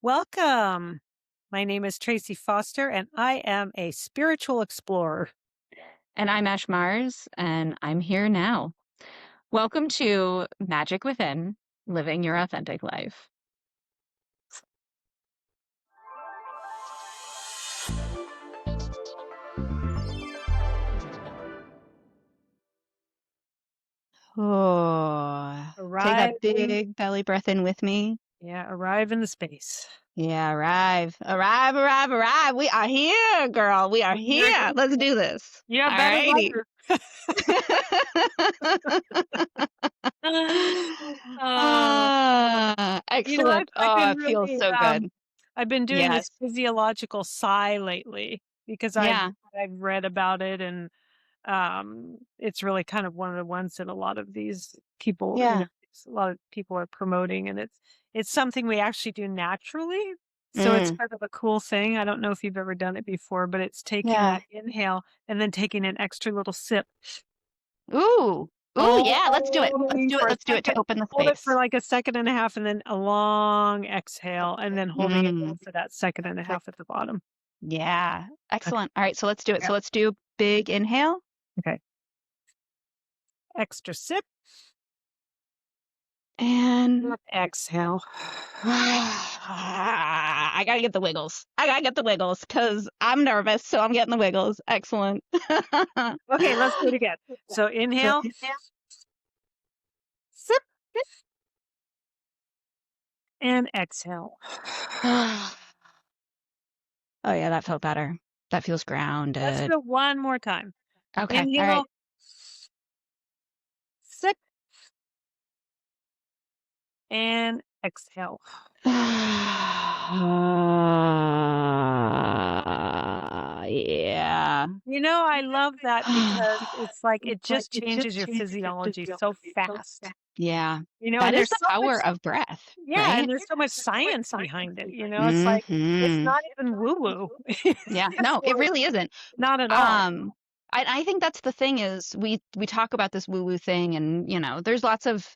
Welcome. My name is Tracy Foster, and I am a spiritual explorer. And I'm Ash Mars, and I'm here now. Welcome to Magic Within, Living Your Authentic Life. Oh, take Arrive that in, big belly breath in with me. arrive in the space. Yeah, arrive. We are here, girl. We are here. Let's do this. Yeah, All better righty. Excellent. Oh, it feels so good. I've been doing this Yes. physiological sigh lately because Yeah. I've read about it, and it's really kind of one of the ones that a lot of these people, Yeah. a lot of people are promoting, and it's something we actually do naturally. So it's Mm. kind of a cool thing. I don't know if you've ever done it before, but it's taking Yeah. that inhale and then taking an extra little sip. Ooh. Ooh, yeah, let's do it. Let's Holding do it. for a Let's do it to second, open the hold it for space. like a second and a half, and then a long exhale, and then holding it Mm. for that second and a half at the bottom. Yeah. Okay. Excellent. All right, so let's do it. Yeah. So let's do big inhale. Okay. Extra sip And exhale. I gotta get the wiggles. I gotta get the wiggles because I'm nervous, so I'm getting the wiggles. Excellent. Okay, let's do it again. So inhale, sip, and exhale. Oh yeah, that felt better. That feels Let's grounded. do it one more time. Okay. All Inhale, right. sip, and exhale. Yeah. I love that because it's like it just changes your physiology so fast. Yeah. That And is there's the so much, power of breath, yeah, and right? there's so much science behind it. It's like it's Mm-hmm. not even woo-woo. Yeah. It's No, it like really isn't. not at all. I think that's the thing is we talk about this woo-woo thing and, there's lots of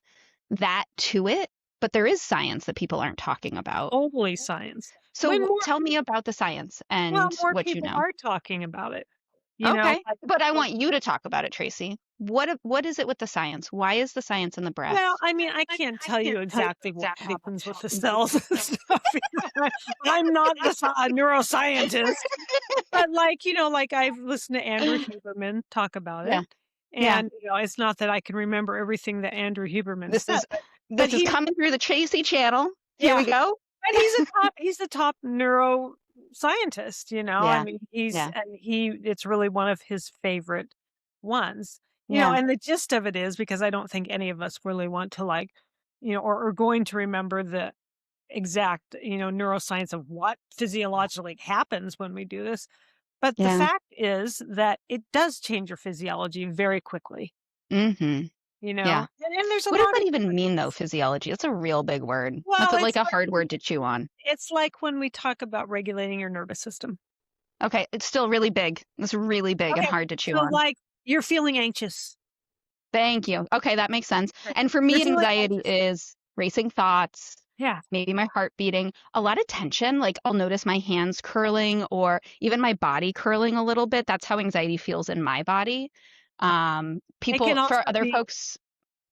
that to it, but there is science that people aren't talking about. Totally science. When So tell me about the science Well, and more what you people know. are talking about it. Okay. But I Like, want you to talk about it, Tracy. What is it with the science? Why is the science in the breath? well, I mean, I can't tell you exactly what happens with the cells and stuff. I'm not a neuroscientist, but like I've listened to Andrew Huberman talk about Yeah. it, Yeah. and it's not that I can remember everything that Andrew Huberman This said, is but this is coming through the Tracy channel. Here yeah, we go. but he's the top neuroscientist. I Yeah. mean, Yeah. it's really one of his favorite ones. Yeah. And the gist of it is, because I don't think any of us really want to, like, or going to remember the exact, neuroscience of what physiologically happens when we do this. But the Yeah. fact is that it does change your physiology very quickly, Mm-hmm. Yeah. and there's a What does lot that of even mean, though, physiology? It's a real big word. That's well, like a hard word to chew on. it's like when we talk about regulating your nervous system. Okay, it's still really big. It's really big and Okay, hard to chew so on. like you're feeling anxious. Thank you. Okay, that makes sense. Right. And for You're me, feeling anxiety anxious. is racing thoughts, Yeah. maybe my heart beating, a lot of tension. Like I'll notice my hands curling or even my body curling a little bit. That's how anxiety feels in my body. It can also For other be, folks,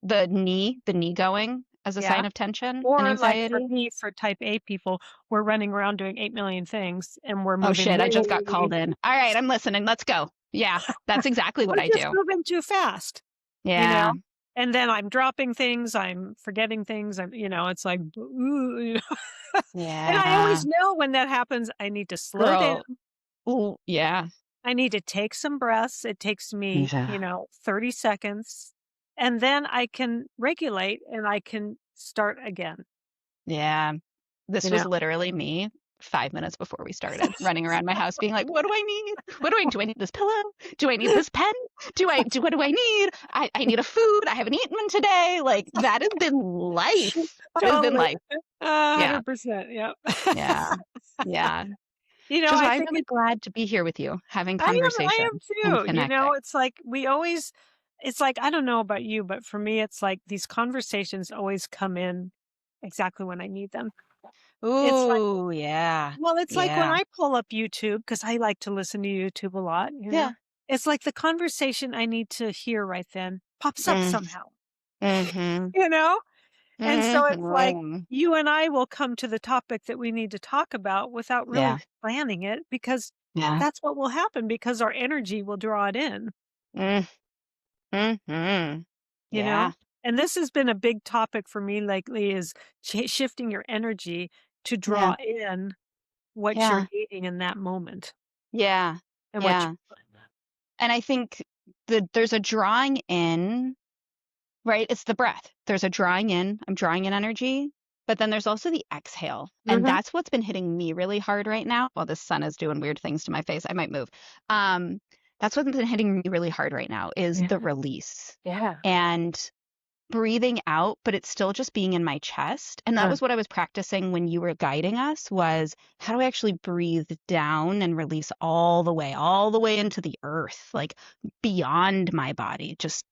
the knee going as a yeah. sign of tension and Or like for anxiety. me, for type A people, we're running around doing 8 million things and we're Oh moving shit, I just got really, called in. All right, I'm listening. Let's go. Yeah, that's exactly what we're I just do. moving too fast, you Yeah. know? And then I'm dropping things, I'm forgetting things, it's like, ooh, and I Yeah. always know when that happens, I need to slow down. Girl. Ooh, yeah. I need to take some breaths. It takes me, Yeah. 30 seconds, and then I can regulate and I can start again, Yeah. This you was know? literally me 5 minutes before we started running around my house being like, what do I need? Do I need this pillow? Do I need this pen? What do I need? I need a food. I haven't eaten today. Like that has been life. That has been Totally. life. Yeah. 100%. Yep. Yeah. Yeah. Which is I why I'm think really glad to be here with you, having I am conversations and too. connecting. It's like it's like, I don't know about you, but for me, it's like these conversations always come in exactly when I need them. It's like Ooh, yeah. well, it's like when Yeah. I pull up YouTube because I like to listen to YouTube a lot, Yeah. it's like the conversation I need to hear right then pops up Mm, somehow, mhm. you know? And so it's like Mhm. you and I will come to the topic that we need to talk about without Yeah. really planning it because Yeah. that's what will happen because our energy will draw it in, Mm, mhm. you know? Yeah. And this has been a big topic for me lately is shifting your energy to Yeah. draw in what you're Yeah. needing in that moment Yeah. and what Yeah. you And I think there's a drawing in, right? It's the breath. There's a drawing in, I'm drawing in energy, but then there's also the exhale. And Mhm. that's what's been hitting me really hard right now. Well, the sun is doing weird things to my face. I might move. Um, that's what's been hitting me really hard right now is Yeah. the release Yeah. and breathing out, but it's still just being in my chest. And that Uh, was what I was practicing when you were guiding us was how do I actually breathe down and release all the way into the earth, like beyond my body, just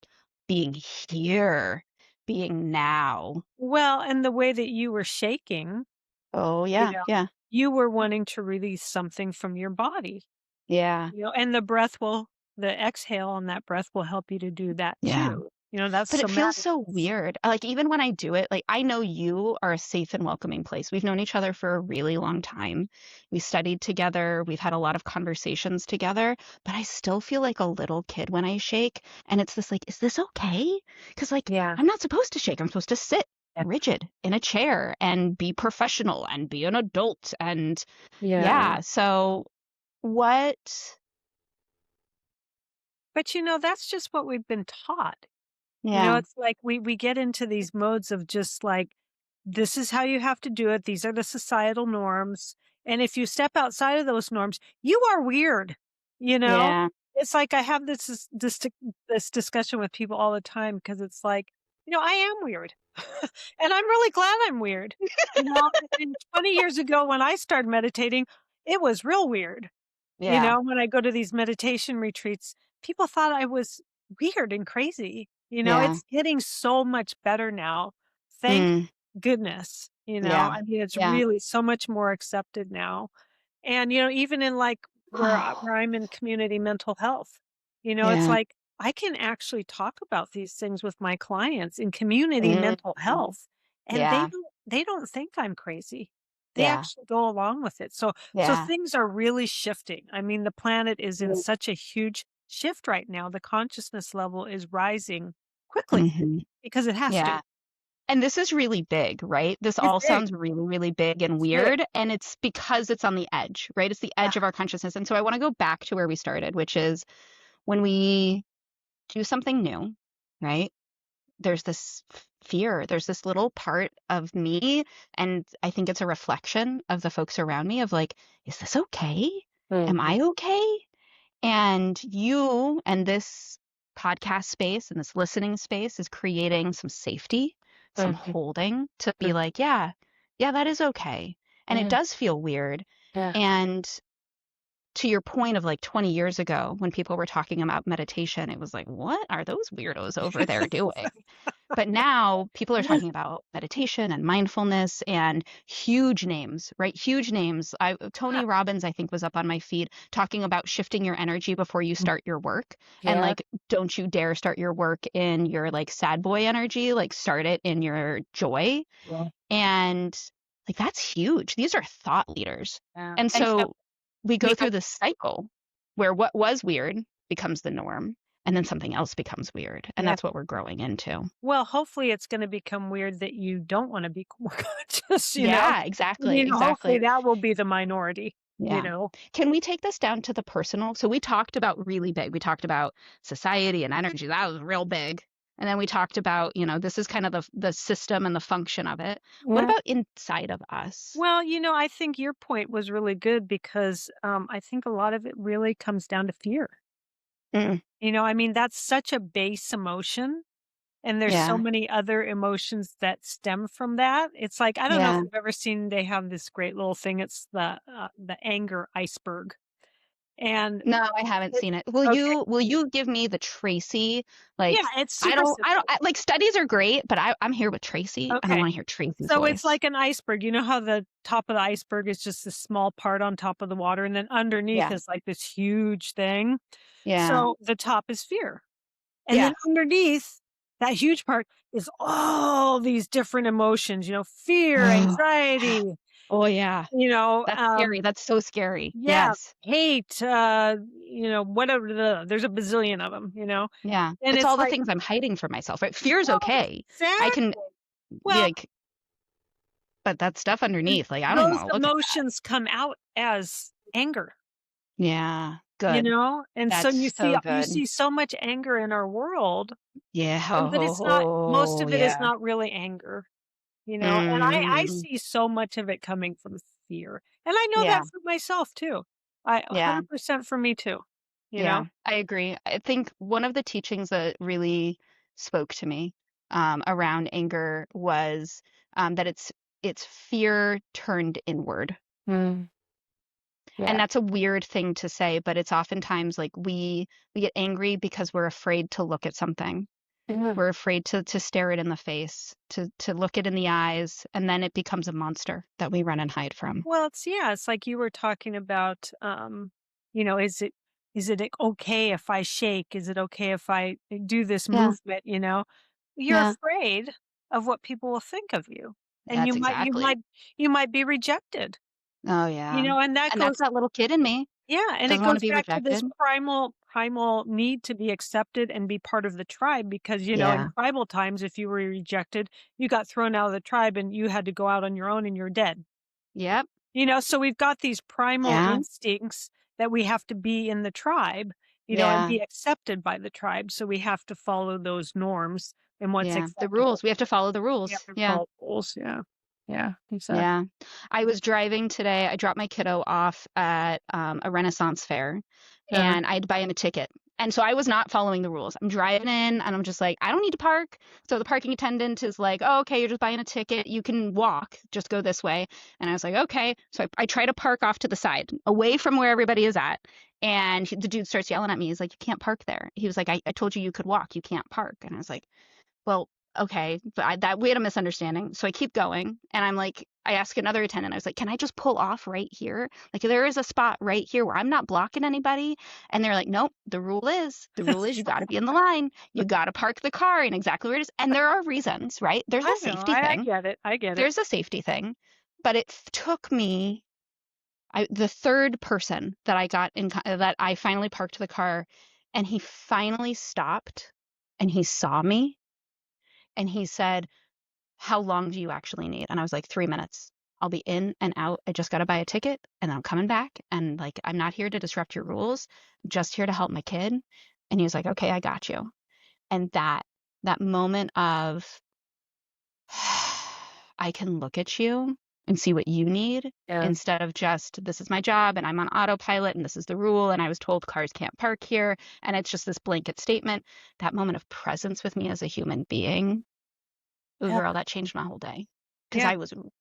being here, being now. well, and the way that you were shaking, Oh, you yeah, know, yeah, you were wanting to release something from your body, yeah, and the exhale on that breath will help you to do that yeah. too. That's But it feels somatic. so weird. Like, even when I do it, like, I know you are a safe and welcoming place. We've known each other for a really long time. We studied together. We've had a lot of conversations together, but I still feel like a little kid when I shake. And it's this like, is this okay? Because, like, Yeah. I'm not supposed to shake. I'm supposed to sit rigid in a chair and be professional and be an adult. And Yeah. yeah. So, what? But that's just what we've been taught. Yeah. It's like we get into these modes of just like, this is how you have to do it. These are the societal norms. And if you step outside of those norms, you are weird. You know, Yeah. it's like I have this discussion with people all the time because it's like, I am weird. And I'm really glad I'm weird. And 20 years ago when I started meditating, it was real weird. Yeah. When I go to these meditation retreats, people thought I was weird and crazy. Yeah. It's getting so much better now. Thank Mm, goodness. yeah. I mean, it's Yeah. really so much more accepted now. And, even in like where I'm in community mental health, it's Yeah. like I can actually talk about these things with my clients in community Mhm. mental health and Yeah, they don't think I'm crazy. They yeah, actually go along with it. So yeah. things are really shifting. I mean, the planet is in Mm. such a huge shift right now. The consciousness level is rising quickly Mhm. because it has to. Yeah, and this is really big, right? This It's all big. sounds really, really big and It's big. weird, and it's because it's on the edge, right? It's the Yeah. edge of our consciousness, and so I wanna go back to where we started, which is when we do something new, right? There's this fear, there's this little part of me, and I think it's a reflection of the folks around me of like, "Is this okay? Am Mhm. I okay?" And you and this podcast space and this listening space is creating some safety, some Mhm. holding to be Mhm. like, yeah, yeah, that is okay. And it Yeah. does feel weird. Yeah. And to your point of like 20 years ago, when people were talking about meditation, it was like, what are those weirdos over there doing? But now people are talking about meditation and mindfulness and huge names, right? Huge names. Tony Robbins, I think, was up on my feed talking about shifting your energy before you start your work. And Yeah. like, don't you dare start your work in your like sad boy energy, like start it in your joy. Yeah. And like that's huge. These are thought leaders. Yeah. And And so so we go through this cycle where what was weird becomes the norm and then something else becomes weird. And yeah. that's what we're growing into. Well, hopefully it's gonna become weird that you don't wanna be more conscious, Yeah, exactly, Hopefully exactly. that will be the minority, you Yeah. know? Can we take this down to the personal? So we talked about really big. We talked about society and energy. That was real big. And then we talked about, this is kind of the system and the function of it. What Yeah. about inside of us? Well, I think your point was really good because, I think a lot of it really comes down to fear. Mm, I mean, that's such a base emotion, and there's so yeah. many other emotions that stem from that. It's like, I don't know if Yeah. you've ever seen they have this great little thing, it's the anger iceberg. And No, I haven't it seen it. okay. Will you give me the Tracy? Yeah, Like, it's super I don't simple. like, studies are great, but I'm here with Tracy, and I Okay. wanna hear Tracy's So it's voice. like an iceberg. You know how the top of the iceberg is just a small part on top of the water, and then underneath Yeah. is like this huge thing? Yeah. So the top is fear. And then Yeah. underneath that huge part is all these different emotions, fear, Oh, anxiety, yeah. Oh, yeah. you know, That's scary. That's so scary. yeah, Yes. hate, whatever there's a bazillion of them, Yeah. and It's it's all the like, things I'm hiding from myself, right? Fear's well, okay. I can exactly. be Well, like, but that stuff and underneath, like, I don't those wanna look at that. emotions come out as anger, Yeah. Good. and so That's so you good. see so much anger in our world, Yeah. but it's not most Oh, of it is yeah. not really anger. And I Mm. see so much of it coming from fear, and I know that Yeah. for myself too. I Yeah. 100% for me too, you know? Yeah, I agree. I think one of the teachings that really spoke to me around anger was that it's fear turned inward. Mm, And yeah. that's a weird thing to say, but it's oftentimes like we get angry because we're afraid to look at something. Yeah. We're afraid to stare it in the face, to look it in the eyes, and then it becomes a monster that we run and hide from. Well, it's like you were talking about, is it okay if I shake? Is it okay if I do this Yeah. movement, You're Yeah. afraid of what people will think of you, and That's exactly. you might be rejected, Oh yeah. and that And that's goes. that little kid in me. Yeah, and it Doesn't want to goes be back to this rejected. primal need to be accepted and be part of the tribe because, in Yeah. tribal times, if you were rejected, you got thrown out of the tribe and you had to go out on your own and you're dead. Yep. So we've got these primal Yeah. instincts that we have to be in the tribe, and Yeah. be accepted by the tribe. So we have to follow those norms and what's Yeah. The acceptable. rules. We have to follow the We have rules. to Yeah. follow rules. Yeah. Yeah, exactly. Yeah. I was driving today. I dropped my kiddo off at a Renaissance fair Uh, and I had to buy him a ticket. And so I was not following the rules. I'm driving in and I'm just like, I don't need to park. So the parking attendant is like, oh, okay, you're just buying a ticket. You can walk, just go this way. And I was like, okay. So I try to park off to the side, away from where everybody is at. And the dude starts yelling at me. He's like, you can't park there. He was like, I told you you could walk. You can't park. And I was like, well, okay, but we had a misunderstanding. So I keep going and I'm like, I ask another attendant, I was like, can I just pull off right here? Like there is a spot right here where I'm not blocking anybody. And they're like, nope, the rule is you got to be in the line. You got to park the car in exactly where it is. And there are reasons, right? There's a I know. safety I thing. get it. I get it. There's a safety thing. But it took me, the third person that I got in, that I finally parked the car and he finally stopped and he saw me and he said, how long do you actually need? And I was like, 3 minutes. I'll be in and out. I just got to buy a ticket and I'm coming back. And like, I'm not here to disrupt your rules, I'm just here to help my kid. And he was like, okay, I got you. And that moment of, I can look at you and see what you need Yeah. instead of just, this is my job and I'm on autopilot and this is the rule. And I was told cars can't park here. And it's just this blanket statement. That moment of presence with me as a human being, ooh, Yeah. girl, that changed my whole day. Because Yeah.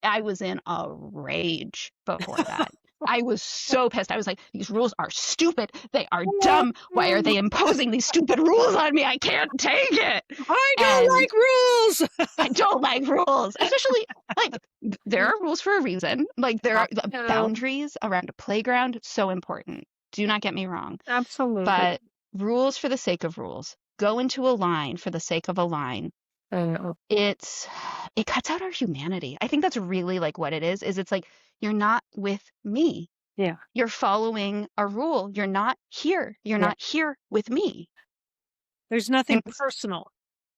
I was in a rage before that. I was so pissed. I was like, these rules are stupid. They are dumb. Why are they imposing these stupid rules on me? I can't take it. I don't And like rules. I don't like rules, especially like there are rules for a reason. Like there I are the know. boundaries around a playground, so important. Do not get me wrong. Absolutely. But rules for the sake of rules. Go into a line for the sake of a line. I know. It's it cuts out our humanity. I think that's really like what it is it's like you're not with me. Yeah. You're following a rule. You're not here. You're Yeah. not here with me. There's And nothing personal.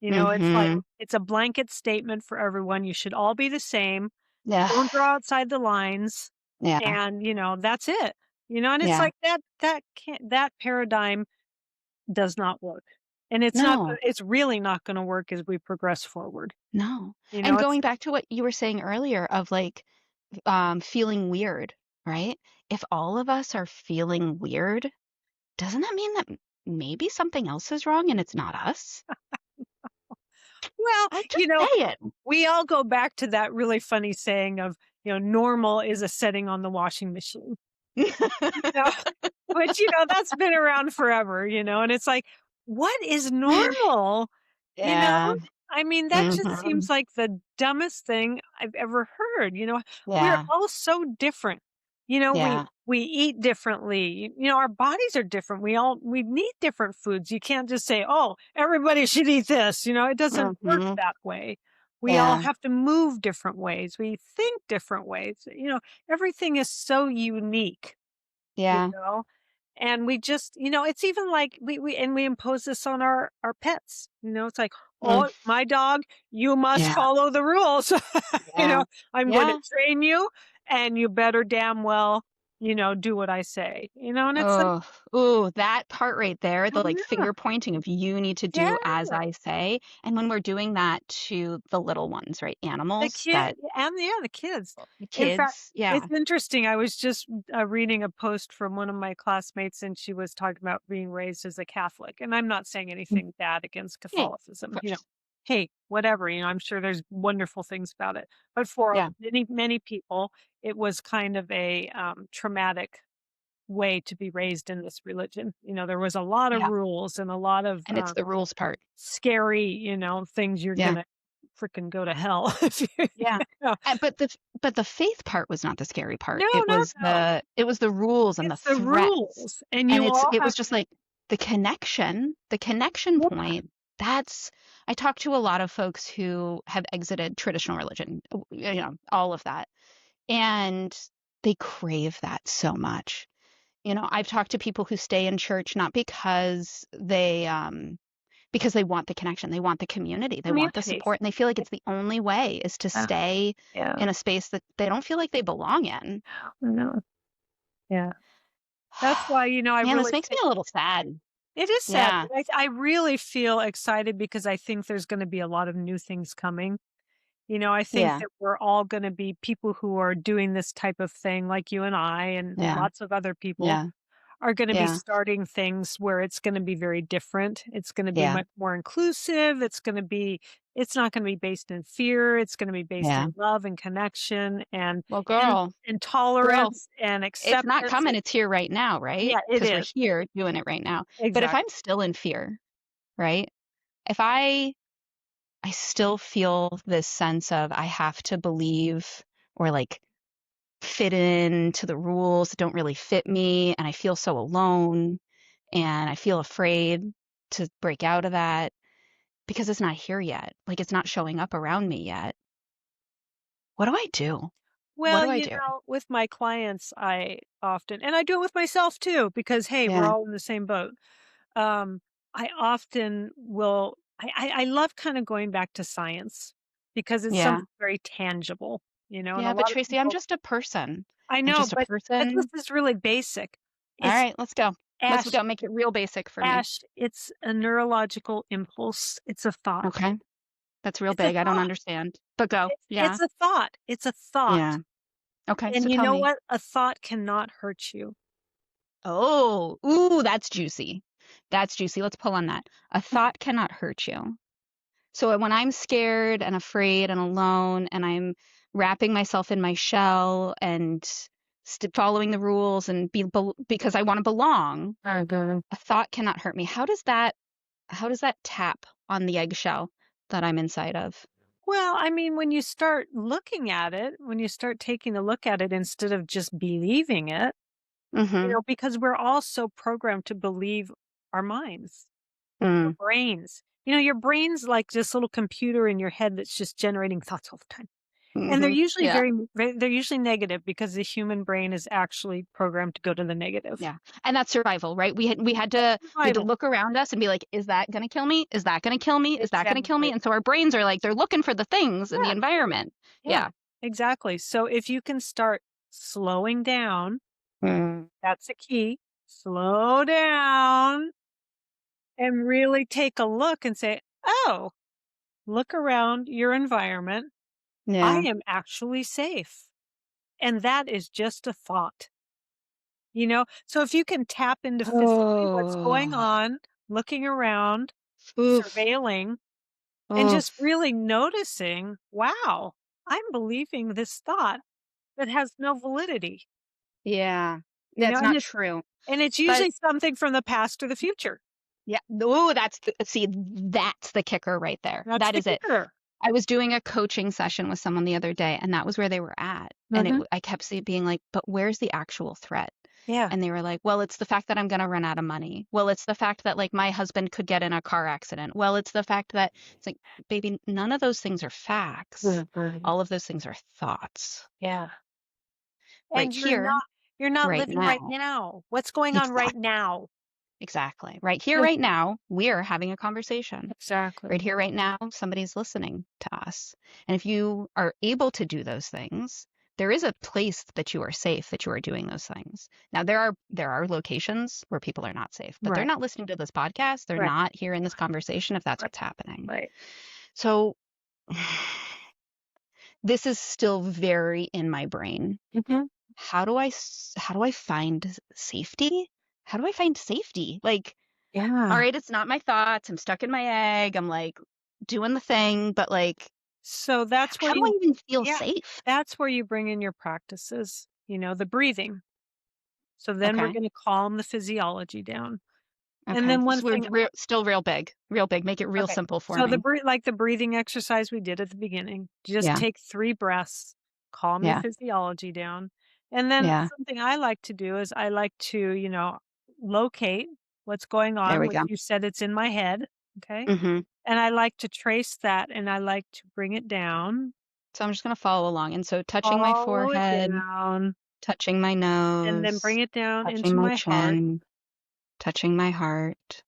It's like mhm. it's a blanket statement for everyone. You should all be the same. Yeah. Don't draw outside the lines. Yeah. And, that's it. And it's Yeah. like that can't that paradigm does not work. And No. it's really not gonna work as we progress forward. No. And It's going back to what you were saying earlier of like feeling weird, right? If all of us are feeling weird, doesn't that mean that maybe something else is wrong and it's not us? well, I'm just you know, saying. we all go back to that really funny saying of, normal is a setting on the washing machine. you know? Which, that's been around forever, and it's like, what is normal? You know? Yeah. I mean, that just Mhm. seems like the dumbest thing I've ever heard, We're Yeah. all so different. We Yeah. we eat differently. Our bodies are different. We need different foods. You can't just say, "Oh, everybody should eat this." It doesn't work Mhm. that way. We all Yeah. have to move different ways. We think different ways. Everything is so unique, you Yeah. know? And we just, it's even like we impose this on our pets. It's like, Mm. "Oh, my dog, you must Yeah. follow the rules." you Yeah. know, "I'm going to Yeah. train you and you better damn well, do what I say." And it's like, Oh, ooh, that part right there, the, "Oh, like, yeah. finger pointing of you need to Yeah, do as I say, and when we're doing that to the little ones, right, the animals kid that and yeah, the kids." the In fact, kids yeah. it's interesting. I was just reading a post from one of my classmates, and she was talking about being raised as a Catholic. And I'm not saying Mm, anything bad against yeah, of Catholicism. course. Hey, whatever. I'm sure there's wonderful things about it. But for Yeah, many, many people, it was kind of a traumatic way to be raised in this religion. There was a lot of yeah, rules and a lot of and it's the rules part. scary, things you're Yeah, gonna freaking go to hell if you. yeah, know. but the faith part was not the scary part. No, no, no. It was the rules and the It's the threats, rules, and and you all it was have just like the connection yeah. point, that's I talk to a lot of folks who have exited traditional religion, all of that, and they crave that so much. I've talked to people who stay in church not because they want the connection, they want the community, they want the Community. support, and they feel like it's the only way is to Yeah, stay yeah. in a space that they don't feel like they belong in. No, yeah. That's why, I Man, this really makes me think a little sad. it is sad, Yeah. but I really feel excited because I think there's gonna be a lot of new things coming. I think Yeah. that we're all gonna be people who are doing this type of thing like you and I and Yeah. lots of other people Yeah. are gonna be Yeah. starting things where it's gonna be very different. It's gonna be Yeah. much more inclusive. It's not gonna be based in fear. It's gonna be based Yeah. in love and connection Well, and girl, and girl, tolerance and it's not acceptance. coming, it's here right now, right? Yeah, it Because 'Cause we're is. here doing it right now. But if Exactly. I'm still in fear, right? If I still feel this sense of I have to believe or, like, fit in to the rules that don't really fit me, and I feel so alone, and I feel afraid to break out of that because it's not here yet, like, it's not showing up around me yet. What do I do? What Well, do I do? with my clients, and I do it with myself too, because hey, we're Yeah, all in the same boat. Um, I often will I love kind of going back to science because it's yeah. something very tangible, and a Yeah, but lot of Tracy, I'm people just a person. I I'm know, just a but this person. is really basic. It's Alright, let's go. Let's Ash, go, make it real basic for me. it's a neurological impulse. It's a thought. Okay, that's real It's a big, I don't thought. understand, but go. Yeah, It's a thought. It's a yeah. thought. Okay, And so you tell know me. what? A thought cannot hurt you. Oh, ooh, that's juicy. That's juicy. Let's pull on that. A thought cannot hurt you. So when I'm scared and afraid and alone and I'm wrapping myself in my shell and following the rules and because I want to belong, Mhm. a thought cannot hurt me. How does that tap on the eggshell that I'm inside of? Well, I mean, when you start looking at it, when you start taking a look at it instead of just believing it, Mhm. because we're all so programmed to believe our minds, our Mm. brains. Your brain's like this little computer in your head that's just generating thoughts all the time. And Mhm. Yeah. they're usually negative because the human brain is actually programmed to go to the negative. Yeah, and that's survival, right? That's We had to survival. look around us and be like, "Is that gonna kill me? Is that gonna kill me? Is that gonna kill me?" Exactly. And so our brains are like, they're looking for the things in the Yeah. environment. Yeah. Yeah. Exactly. So if you can start slowing down, Mm. that's a key. Slow down and really take a look and say, "Oh, look around your environment. I Yeah. am actually safe." And that is just a thought. So if you can tap into physically what's going Oh. on, looking around, Oof. surveilling, and just Oof. really noticing, wow, I'm believing this thought that has no validity. Yeah. That's not true. And it's But usually something from the past or the future. yeah, oh, that's the kicker right there. That's That the is it. kicker. I was doing a coaching session with someone the other day, and that was where they were at. And Mhm. I kept being like, but where's the actual threat? Yeah. And they were like, well, it's the fact that I'm going to run out of money. Well, it's the fact that like my husband could get in a car accident. Well, it's the fact that it's like, baby, none of those things are facts. Mhm. All of those things are thoughts. Yeah. Right And here, you're not right living right now. now. What's going on right Exactly. now? Exactly. Right here, Mhm. right now, we're having a conversation. Exactly. Right here, right now, somebody's listening to us. And if you are able to do those things, there is a place that you are safe, that you are doing those things. Now, there are locations where people are not safe, but they're Right. not listening to this podcast. They're Right. not here in this conversation if that's Right. what's happening. Right. So this is still very in my brain. Mhm. How do I find safety? How do I find safety? Like, all Yeah. right, it's not my thoughts. I'm stuck in my egg. I'm like doing the thing, but like, So that's where how do I you even feel yeah, safe? that's where you bring in your practices, the breathing. So then we're Okay. gonna calm the physiology down. And Okay. then one So we're thing still real big, real big. Make it real okay. simple for So me. the breathing exercise we did at the beginning, just Yeah. take 3 breaths, calm your Yeah. physiology down. And then Yeah. something I like to do is I like to, locate what's going There on, we which go. you said it's in my head, okay? Hmm. And I like to trace that and I like to bring it down, So I'm just going to follow along. And so touching my follow it forehead, down, touching my and then nose, bring it down touching into my my heart. chin, touching my heart,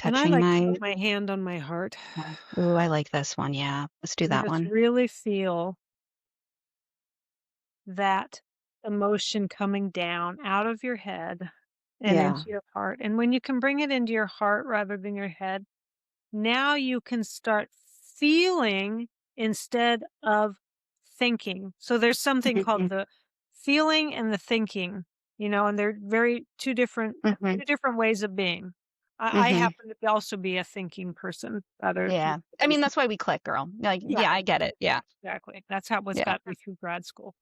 And I touching like to my, put my hand on my heart ooh, I like this one. Yeah. Let's do and that just one. really feel that emotion coming down out of your head and into Yeah. your heart. And when you can bring it into your heart rather than your head, now you can start feeling instead of thinking. So there's something called Hmm. the feeling and the thinking, and they're very Hmm. two different ways of being. I Hmm. happen to also be a thinking person rather Yeah. I mean, that's why we click, girl. Like, yeah, yeah, I get it. Yeah. exactly. That's how what's Yeah. got me through grad school.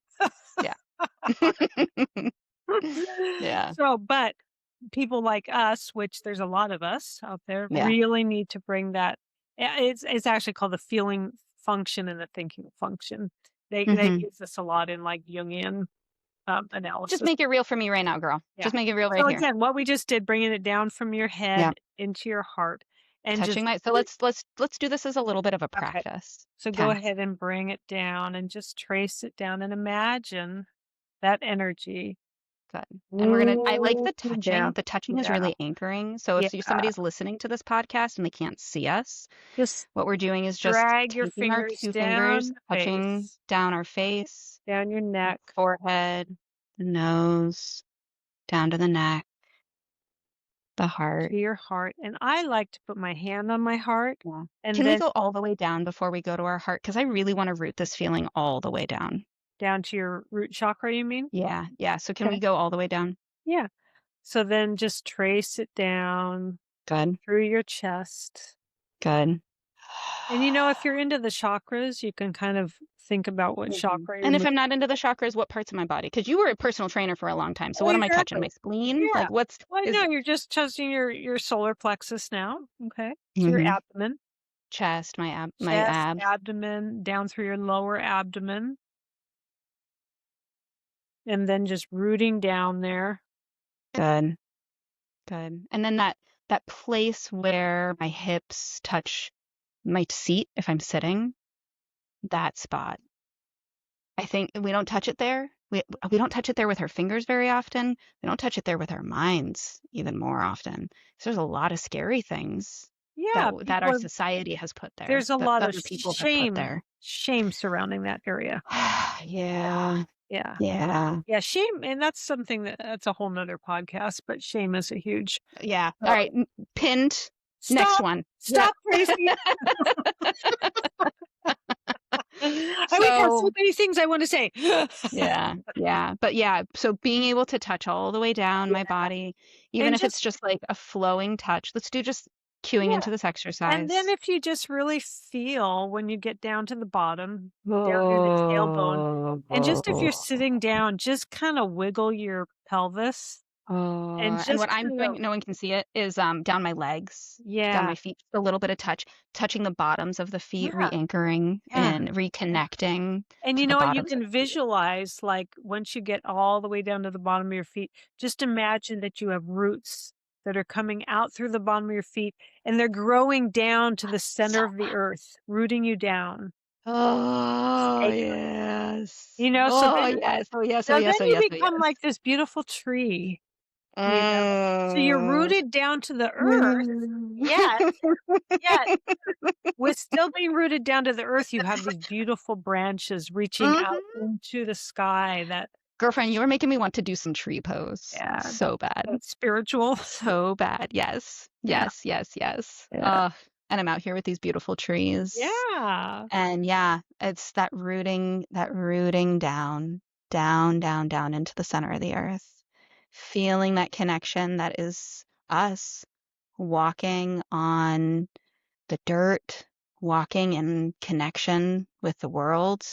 Yeah. Yeah. So, but people like us, which there's a lot of us out there, Yeah. really need to bring that. It's actually called the feeling function and the thinking function. They Hmm. use this a lot in like Jungian Just analysis. make it real for me right now, girl. Yeah. Just make it real right So here. again, what we just did, bringing it down from your Yeah. head into your heart, and Touching just my, so let's do this as a little bit of a okay. practice. So go Okay. ahead and bring it down, and just trace it down, and imagine that energy Good. And I like the moving touching. down. The touching is Yeah. really anchoring. So Yeah. if somebody's listening to this podcast and they can't see us, Just what we're doing is just drag your taking our fingers two down fingers, the touching face, down our face, down your neck, forehead, the nose, down to the neck, the heart. to your heart. And I like to put my hand on my heart Yeah. and Can we then go all the way down before we go to our heart? Because I really want to root this feeling all the way down. down to your root chakra, you mean? Yeah. Yeah. So can Okay. we go all the way down? Yeah. So then just trace it down Good. through your chest. Good. And if you're into the chakras, you can kind of think about what Mhm. chakra you're And if moving. I'm not into the chakras, what parts of my body? Because you were a personal trainer for a long time. So what am I touching? Exactly. My spleen? Yeah. Like what's Well, is no, you're just touching your solar plexus now. Okay. So your hmm abdomen, chest, my chest, abs. abdomen, down through your lower abdomen. And then just rooting down there. Good. Good. And then that place where my hips touch my seat if I'm sitting, that spot. I think we don't touch it there. We don't touch it there with our fingers very often. We don't touch it there with our minds even more often. So there's a lot of scary things Yeah, that our society has put there, there's a that lot of other people have put there. shame surrounding that area. Yeah. Yeah. Yeah. Yeah, shame, and that's something that's a whole nother podcast, but shame is a huge Yeah. All uh, right. Pinned. Next stop, one. Yeah. stop, Tracy. I have so So many things I want to say. yeah, yeah. But yeah, so being able to touch all the way down Yeah. my body, even And if it's just just like a flowing touch. Let's do just cueing Yeah. into this And then exercise. if you just really feel when you get down to the bottom, down near the tailbone, and just if you're Oh. sitting down, just kinda wiggle your pelvis and And what just I'm kind doing, of no one can see it, is, down my legs, down yeah, my feet, a little bit of touching the bottoms of the feet, yeah, re-anchoring yeah. and reconnecting And you to the know what? You bottoms of can the feet. visualize, like, once you get all the way down to the bottom of your feet, just imagine that you have roots that are coming out through the bottom of your feet, and they're growing down to the So center of the earth, rooting you down, Oh, anchoring, yes. you know, Oh, yes. Oh, yes. Oh, so then yes. Oh, you yes. Oh, become yes. like this beautiful tree, you know? So you're Mm. rooted down to the earth, yet yet with still being rooted down to the earth, you have these beautiful branches reaching out Mhm. into the sky that Girlfriend, you were making me want to do some tree pose yeah, so bad. that's spiritual. So bad. Yes. Yeah, Yes, yes, yes. yeah. And I'm out here with these beautiful trees. Yeah. And yeah, it's that rooting down, down, down, down into the center of the earth. Feeling that connection that is us walking on the dirt, walking in connection with the world.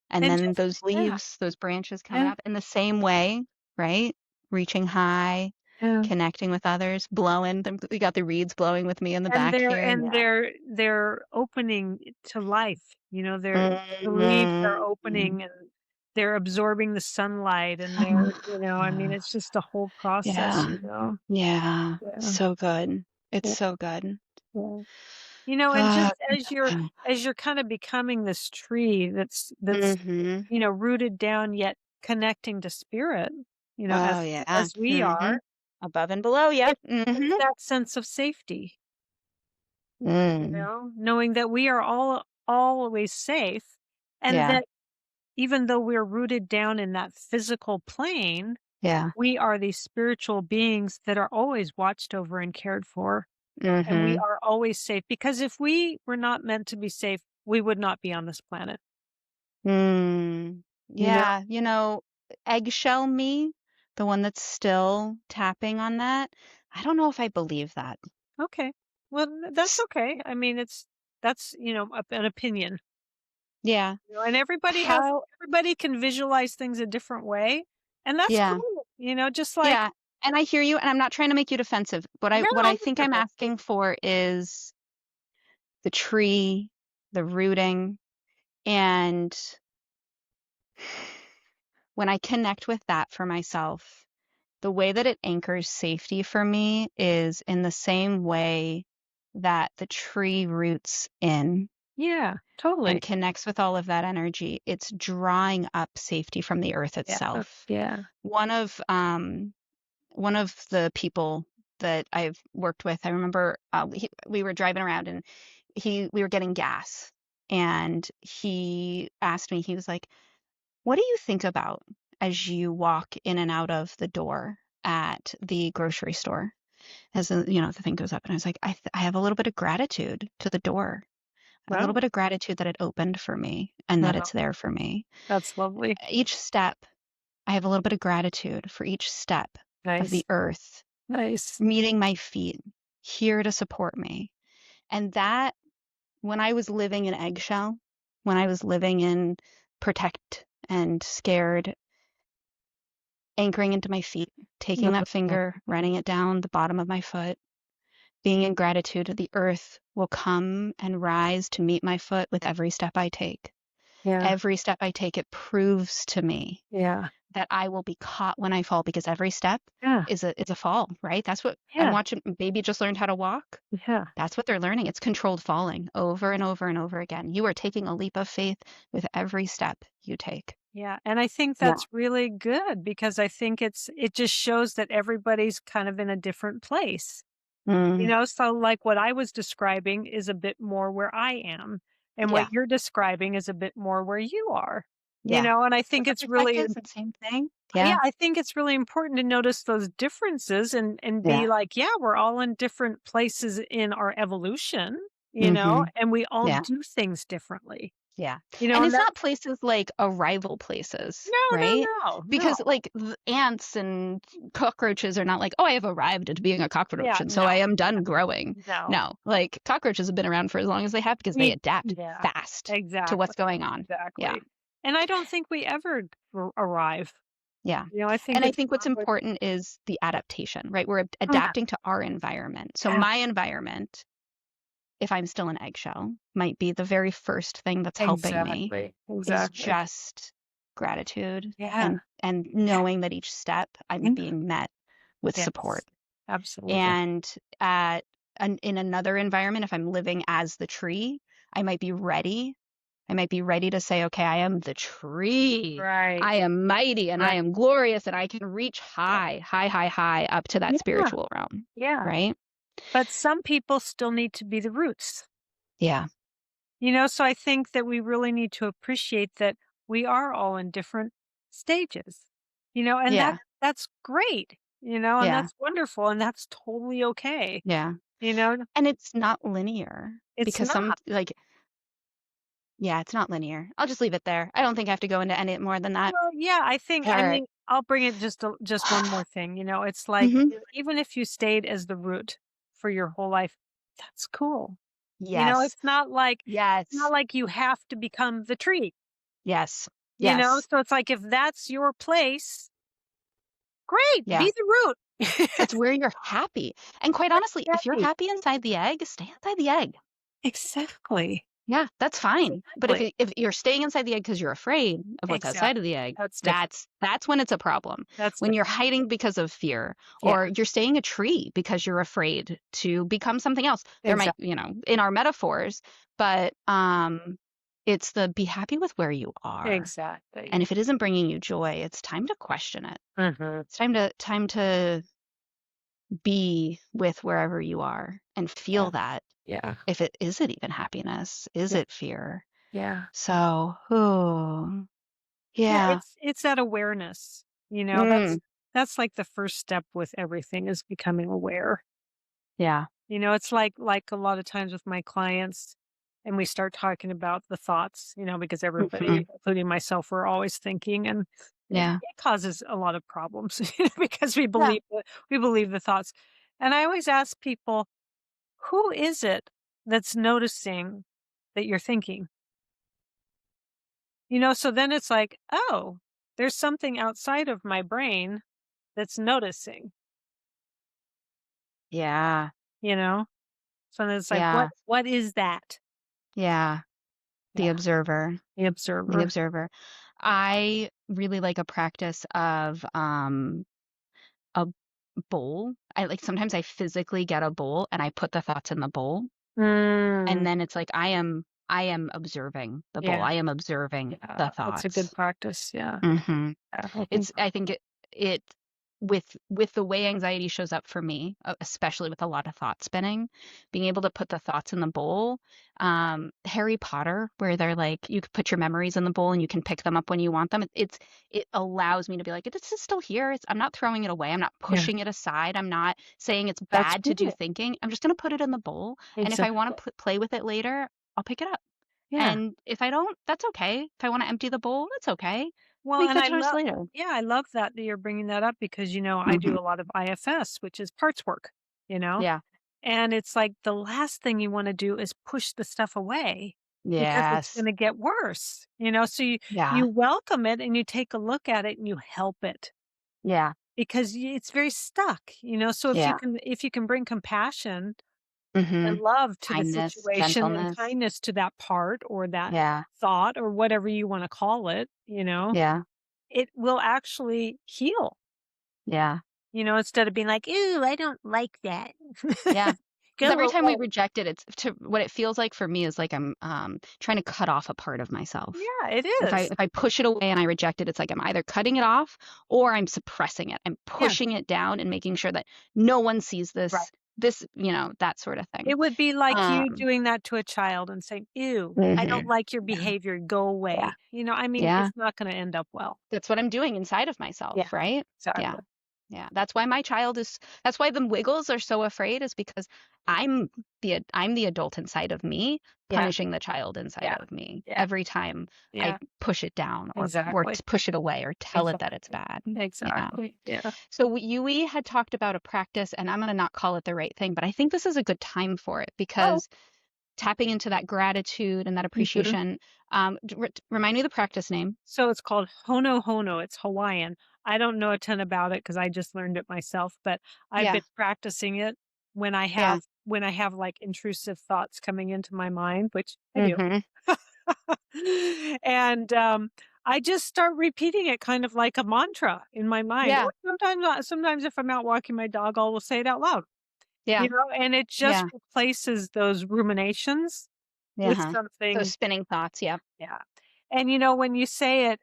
And And then just those yeah, leaves, those branches coming yeah, up in the same way, right? Reaching high, yeah. connecting with others, blowing. We got the reeds blowing with me in the back here. Yeah. they're opening to life, you know, the leaves are Mm. opening and they're absorbing the sunlight and they're, you know, I mean, it's just a whole process, Yeah. you know? Yeah. Yeah, So good. It's yeah, so good. yeah. You know, and Ah, just as you're kind of becoming this tree that's, mm-hmm. you know, rooted down yet connecting to spirit, you know, Oh yeah. as we Mm-hmm. are, Above and below. Yep. it's Mm-hmm. that sense of safety, you Mm. know, knowing that we are all always safe and Yeah. that even though we're rooted down in that physical plane, Yeah. we are these spiritual beings that are always watched over and cared for. And we Mm-hmm. are always safe because if we were not meant to be safe, we would not be on this planet, Mm. you know? Yeah, eggshell me, the one that's still tapping on that, I don't know if I believe that. Okay. Well, that's S okay. I mean, that's, you know, an opinion, Yeah. you know, and How everybody can visualize things a different way, and that's Yeah, cool, you know, just like yeah, and I hear you, and I'm not trying to make you defensive, but what no, I it's think I'm okay. asking for is the tree, the rooting, and when I connect with that for myself, the way that it anchors safety for me is in the same way that the tree roots in Yeah, and totally. connects with all of that energy. It's drawing up safety from the earth Yeah, itself. yeah. One of the people that I've worked with, I remember we were driving around and we were getting gas, and he asked me, he was like, "What do you think about as you walk in and out of the door at the grocery store?" As the thing goes up, and I was like, I have a little bit of gratitude to the door, a little Wow. bit of gratitude that it opened for me and that Wow, it's there for me. that's lovely. Each step, I have a little bit of gratitude for each step of Nice, the earth nice. meeting my feet, here to support me. And that, when I was living in eggshell, when I was living in protect and scared, anchoring into my feet, taking that Mhm. finger, running it down the bottom of my foot, being in gratitude, the earth will come and rise to meet my foot with every step I take. Yeah, Every step I take, it proves to me yeah, that I will be caught when I fall, because every step yeah, is a fall, right? That's what I'm yeah, watching. Baby just learned how to walk. yeah. That's what they're learning. It's controlled falling over and over and over again. You are taking a leap of faith with every step you take. Yeah, and I think Yeah. that's really good because I think it just shows that everybody's kind of in a different place. You Mm, know, so like what I was describing is a bit more where I am, and what yeah. you're describing is a bit more where you are. You Yeah. know, and I think Different it's really perspectives and same thing. yeah, Yeah. I think it's really important to notice those differences and be Yeah. like, yeah, we're all in different places in our evolution, you know, Mm-hmm. and we all Yeah. do things differently. Yeah. You know, And and it's that not places like arrival places, no, no, right? no, Because no. like ants and cockroaches are not like, oh, I have arrived at being a cockroach Yeah, and so I no, am done growing. no. No, like cockroaches have been around for as long as they have because they adapt Yeah, fast to exactly, what's going on. Yeah. exactly. And I don't think we ever arrive. Yeah. You know, I think And I it's think what's probably important is the adaptation, right? We're yeah, adapting to our environment. So yeah, my environment, if I'm still an eggshell, might be the very first thing that's helping me exactly, is exactly. just gratitude Yeah, and yeah, knowing that each step I'm yeah, being met with support. yes, absolutely. And in another environment, if I'm living as the tree, I might be ready. I might be ready to say, okay, I am the tree. Right, I am mighty and I right. am glorious and I can reach high, high, high, high up to that Yeah, spiritual realm. yeah. Right? But some people still need to be the roots. Yeah. You know, so I think that we really need to appreciate that we are all in different stages. You know, and Yeah. that's great, you know, and Yeah. that's wonderful and that's totally okay. Yeah. You know, And it's not linear it's because some not. like yeah, it's not linear. I'll just leave it there. I don't think I have to go into any more than that. Well, yeah, I All right. mean, I'll bring it just one more thing, you know, it's like Mhm. even if you stayed as the root for your whole life, that's cool. You know, Yes. it's not Yes. like you have to become the tree, Yes. you know? Yes. So it's like if that's your place, great, Yeah. be the root. It's where you're happy. And quite honestly, if you're Exactly. happy inside the egg, stay inside the egg. Exactly. Yeah, that's fine. But Exactly. if you're staying inside the egg because you're afraid of what's outside of Exactly. the egg, That's different. that's when it's a problem. That's When you're different. hiding because of fear, Yeah, or you're staying a tree because you're afraid to become something else. There might, exactly. in our metaphors, but it's the be happy with where you are. Exactly. And if it isn't bringing you joy, it's time to question it. Mhm. It's time to be with wherever you are and Yeah. feel that. Yeah. If it is it even happiness? Is Yeah. it fear? Yeah. So, ooh, Yeah, yeah. it's that awareness, you know, Mm, that's like the first step with everything is becoming aware. yeah. You know, it's like a lot of times with my clients and we start talking about the thoughts, you know, because everybody, Mhm. including myself, we're always thinking and Yeah. it causes a lot of problems you know, because Yeah. we believe the thoughts. And I always ask people, who is it that's noticing that you're thinking? You know, so then it's like, oh, there's something outside of my brain that's noticing, Yeah. you know? So then it's like, Yeah. what is that? Yeah. The Yeah, observer. the The observer. observer. I really like a practice of a bowl. I like sometimes I physically get a bowl and I put the thoughts in the bowl. And Mm, then it's like I am observing the bowl. yeah, I am observing yeah, the that's a good thoughts. practice. Yeah, Mhm. yeah, I think. I think it with the way anxiety shows up for me, especially with a lot of thought spinning, being able to put the thoughts in the bowl, Harry Potter, where they're like, you could put your memories in the bowl and you can pick them up when you want them. It allows me to be like, this is still here. I'm not throwing it away. I'm not Yeah, pushing it aside. I'm not saying it's that's bad to do cool. thinking. I'm just going to put it in the bowl. And if I Exactly. want to play with it later, I'll pick it up. Yeah. And if I don't, that's okay. If I want to empty the bowl, that's okay. Well, Make and that I choice love, later. yeah, I love that you're bringing that up because you know I Mhm. do a lot of IFS, which is parts work. You know, Yeah. and it's like the last thing you wanna do is push the stuff away because it's Yes. gonna get worse, you know, so you Yeah. welcome it and you take a look at it and you help it Yeah. because it's very stuck, you know, so Yeah. if you can bring compassion and Mhm. love to the Kindness, situation and gentleness. kindness to that part or that Yeah. thought or whatever you wanna call it, you know, Yeah. it will actually heal, Yeah. you know, instead of being like, "Ooh, I don't like that." Yeah. Because Go every time we away. reject it, it's to what it feels like for me is like I'm, trying to cut off a part of myself. Yeah, it If I is. if I push it away and I reject it, it's like I'm either cutting it off or I'm suppressing it. I'm Yeah, pushing it down and making sure that no one sees right. this, that sort of thing. It would be like you Um doing that to a child and saying, "Ew, I don't Mhm. like your Yeah. behavior, go Yeah. away." You know, I mean, Yeah. it's not gonna end up well. That's what I'm doing inside of Yeah, myself, right? Yeah. exactly. Yeah, that's why that's why the Wiggles are so afraid, is because I'm the adult inside of me Yeah, punishing the child inside yeah, of me yeah, every time I yeah, push it down exactly, push it away or tell it that it's exactly, bad. Yeah. exactly, yeah. So we had talked about a practice, and I'm going to not call it the right thing, but I think this is a good time for it Oh, because tapping into that gratitude and that mhm. appreciation. Remind me the practice name. So it's called Hono Hono, it's Hawaiian. I don't know a ton about it because I just learned it myself, but I've Yeah. been practicing it Yeah. when I have, like, intrusive thoughts coming into my mind, which I do. Mhm. And, I just start repeating it kind of like a mantra in my mind, Yeah. or sometimes if I'm out walking my dog, I will say it out loud, Yeah. and it just Yeah. replaces those ruminations with Yeah. Those something. spinning thoughts. Yep. Yeah. And, when you say it,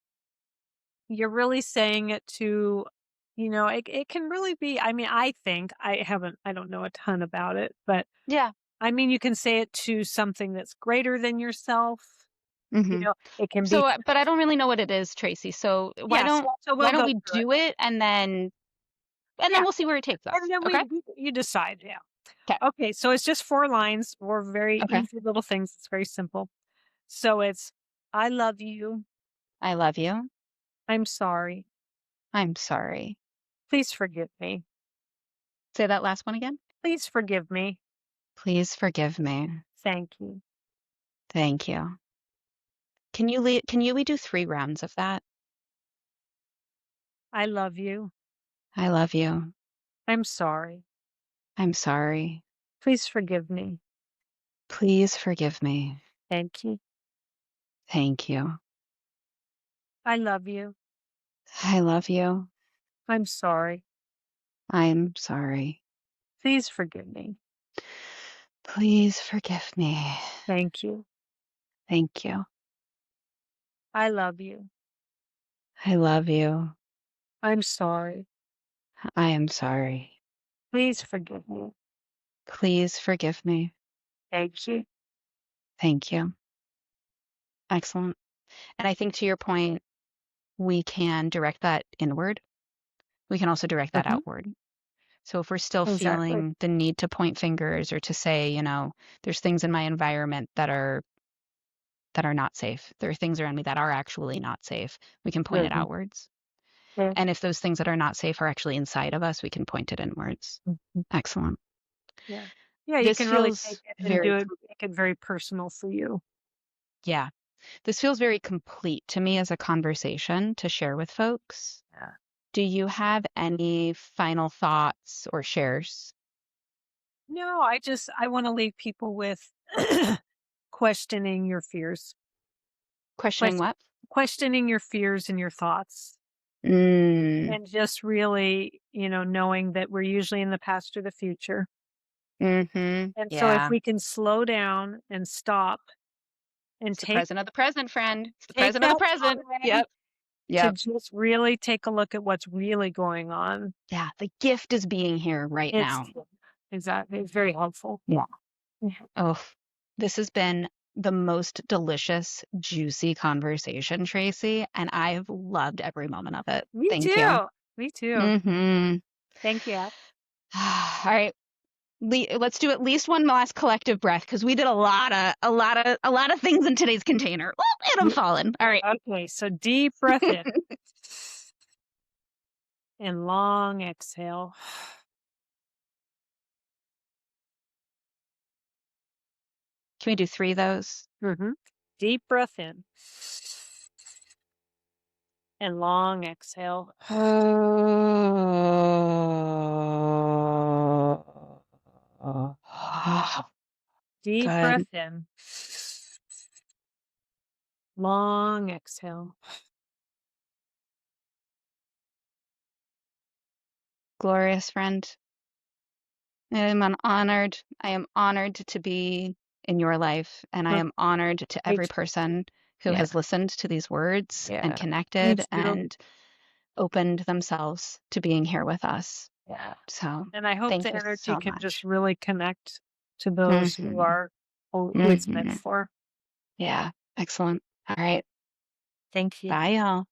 you're really saying it to, it can really be, I mean, I don't know a ton about it, but Yeah. I mean, you can say it to something that's greater than yourself. Mhm. It can be, So, but I don't really know what it is, Tracy. So yeah, so why we'll don't go we through it. do it and then Yeah. we'll see where it takes And us. then Okay? you decide. Yeah. Okay. Okay. So it's just 4 lines, 4 very Okay. easy little things. It's very simple. So it's, I love you. I love you. I'm sorry. I'm sorry. Please forgive me. Say that last one again. Please forgive me. Please forgive me. Thank you. Thank you. We do 3 rounds of that? I love you. I love you. I'm sorry. I'm sorry. Please forgive me. Please forgive me. Thank you. Thank you. I love you. I love you. I'm sorry. I'm sorry. Please forgive me. Please forgive me. Thank you. Thank you. I love you. I love you. I'm sorry. I am sorry. Please forgive me. Please forgive me. Thank you. Thank you. Excellent. And I think to your point, we can direct that inward. We can also direct that Mhm. outward. So if we're still Exactly. feeling the need to point fingers or to say, there's things in my environment that are not safe. There are things around me that are actually not safe. We can point it Mhm. outwards. Yeah. And if those things that are not safe are actually inside of us, we can point it inwards. Mhm. Excellent. Yeah. Yeah, you This can really take feels it and very, make it very personal for you. yeah, this feels very complete to me as a conversation to share with folks. Yeah. Do you have any final thoughts or shares? No, I wanna leave people with questioning your fears. Questioning Ques what? questioning your fears and your thoughts, Mm, and just really, knowing that we're usually in the past or the future. mm-hmm. And so if Yeah. we can slow down and stop and It's the present of the present, friend. It's the take present of the that present. time Yep. to Yep. just really take a look at what's really going on, Yeah. The gift is being here right it's now. exactly, it's very helpful. Yeah. Mhm. Oh, this has been the most delicious, juicy conversation, Tracy, and I've loved every moment of it. Me Thank you. too. Me too. Mm-hmm. Thank you. All right. Let's do at least one last collective breath because we did a lot of things in today's container. Oh, and I'm Yeah. falling. All right. Okay, so deep breath in and long exhale. Can we do 3 of those? Mhm. Deep breath in and long exhale. Deep Good. breath in, long exhale. Glorious friend. I am honored to be in your life, and I Mm, am honored to Me every too. person who Yeah, has listened to these words and yeah. Me connected too. and opened themselves to being here with us. Yeah. So, And I hope thank the you energy so can just much. really connect to those Mhm. who it's meant Mhm. for. Yeah, excellent. All right. Thank you. Bye, y'all.